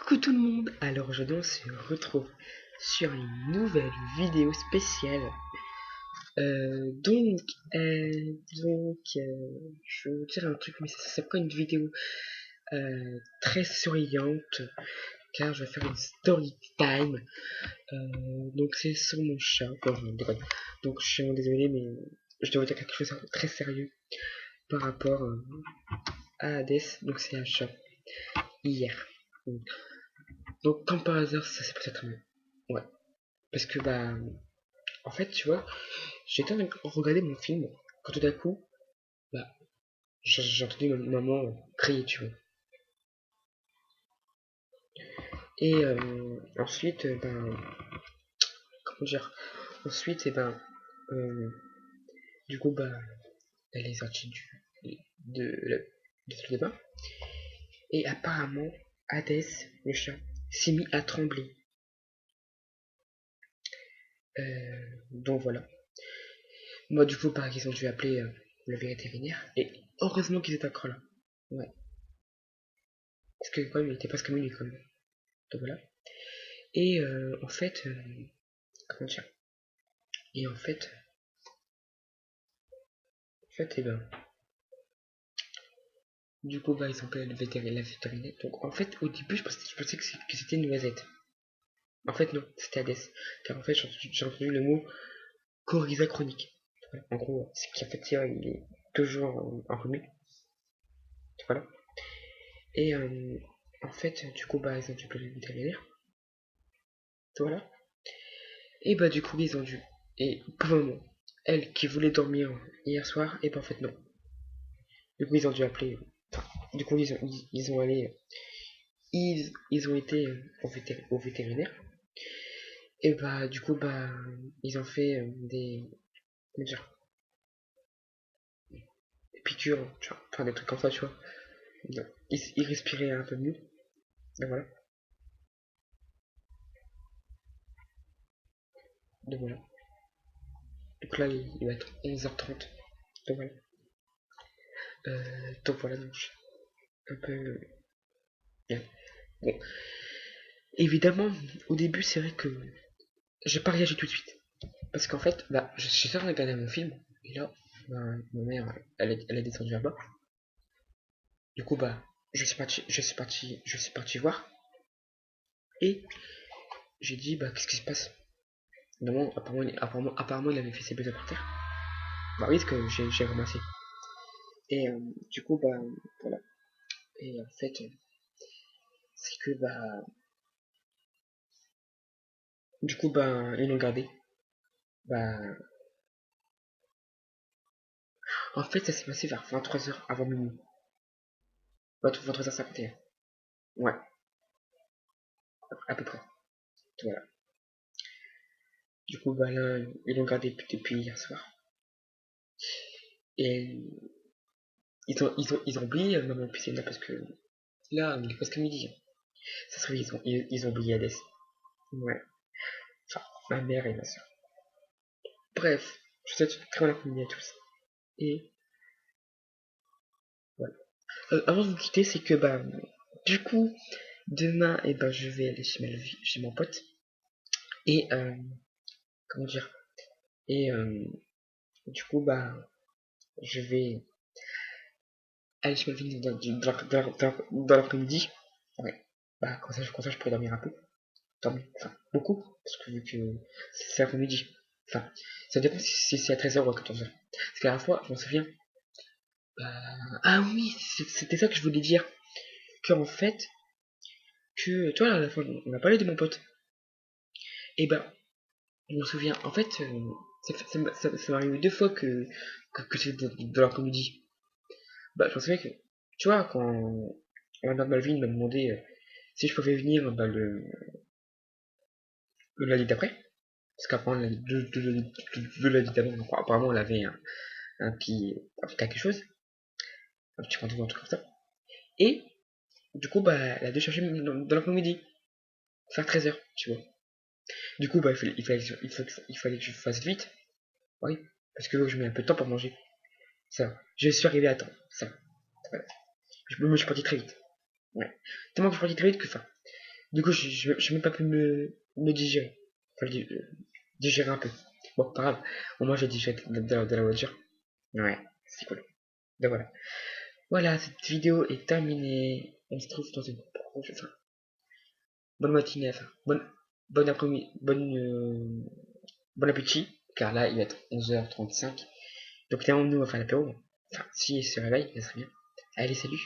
Coucou tout le monde. Alors aujourd'hui on se retrouve sur une nouvelle vidéo spéciale. Je vais vous dire un truc, mais c'est pas une vidéo très souriante, car je vais faire une story time. Donc c'est sur mon chat. Non, je déconne. Donc je suis vraiment désolé, mais je dois vous dire quelque chose de très sérieux par rapport à Hades. Donc c'est un chat hier. Donc comme par hasard ça s'est passé très bien. Ouais. Parce que en fait tu vois, j'étais en train de regarder mon film quand tout d'un coup, bah j'ai entendu ma maman crier, tu vois. Et ensuite, comment dire, ensuite, euh, du coup, elle est sortie de salle de bain. Et apparemment, Hades, le chat, s'est mis à trembler. Donc voilà. Moi, du coup, ils ont dû appeler le vétérinaire. Et heureusement qu'ils étaient encore là. Ouais. Parce que quand même, il était presque minuit quand même. Donc voilà. Et en fait, comment dire. Et en fait, du coup, ils ont appelé la vétérinaire. Donc en fait, au début, je pensais que c'était une noisette. En fait, non, c'était Hades. Car en fait, j'ai entendu le mot coryza chronique. Voilà. En gros, c'est qu'en fait, il est toujours enrhumé. Voilà. Et en fait, du coup, ils ont dû appeler le vétérinaire. Voilà. Et du coup, ils ont dû. Et pour le moment, elle qui voulait dormir hier soir, et en fait, non. Du coup, ils ont dû appeler. Enfin, du coup, ils ont allé. Ils ont été au vétérinaire. Et du coup, ils ont fait comment dire, des piqûres, tu vois, enfin des trucs comme ça, tu vois. Donc, ils respiraient un peu mieux. Donc voilà. Donc voilà. Donc là, il va être 11h30. Donc voilà. Donc un peu bien. Bon, évidemment, au début, c'est vrai que j'ai pas réagi tout de suite. Parce qu'en fait, je suis en train de regarder mon film. Et là, ma mère, elle est descendue là-bas. Du coup, je suis parti voir. Et j'ai dit, qu'est-ce qui se passe? Non, apparemment, il avait fait ses besoins par terre. Bah oui, parce que j'ai ramassé. Et du coup, voilà. Et en fait, c'est que, du coup, ils l'ont gardé. Bah, en fait, ça s'est passé vers 23h avant minuit. 23h51. Ouais, à peu près. Voilà. Du coup, là, ils l'ont gardé depuis hier soir. Et ils ont oublié maman piscine là parce que là, il est presque midi. Ça se trouve, ils ont oublié Hades. Ouais. Enfin, ma mère et ma soeur. Bref, je vous souhaite une très bonne après-midi à tous. Et voilà. Avant de vous quitter, c'est que du coup, demain, je vais aller chez mon pote. Et comment dire. Et du coup, je vais aller chez Melvin dans l'après-midi. Ouais. Comme ça, je pourrais dormir un peu. Dormir, enfin, beaucoup. Parce que vu que c'est l'après-midi. Enfin, ça dépend si c'est à 13h ou à 14h. Parce que la dernière fois, je m'en souviens. Ah oui, c'était ça que je voulais dire. Qu'en fait, toi, à la fois, on a parlé de mon pote. Et je me souviens, en fait, ça m'est arrivé 2 fois que c'est de l'après-midi. Je me souviens que, tu vois, quand la mère de Malvin m'a demandé si je pouvais venir le lundi d'après, parce qu'apparemment, le lundi d'avant, apparemment, elle avait un petit quelque chose, un petit rendez-vous, un truc comme ça. Et, du coup, elle a dû chercher dans l'après-midi, faire 13h, tu vois. Du coup, il fallait que je fasse vite, oui, parce que je mets un peu de temps pour manger. Ça, je suis arrivé à temps, ça. Voilà. Je me suis parti très vite. Ouais. Tellement que je suis parti très vite que ça. Du coup, je même pas pu me digérer. Enfin, digérer un peu. Bon, pas grave. Au moins, j'ai digéré de la voiture. Ouais, c'est cool. Donc voilà. Voilà, cette vidéo est terminée. On se trouve dans une prochaine. Enfin, bonne matinée, enfin, bonne après-midi, bon appétit, car là, il va être 11h35. Donc, terminons-nous à faire l'apéro. Enfin, si il se réveille, ça serait bien. Allez, salut!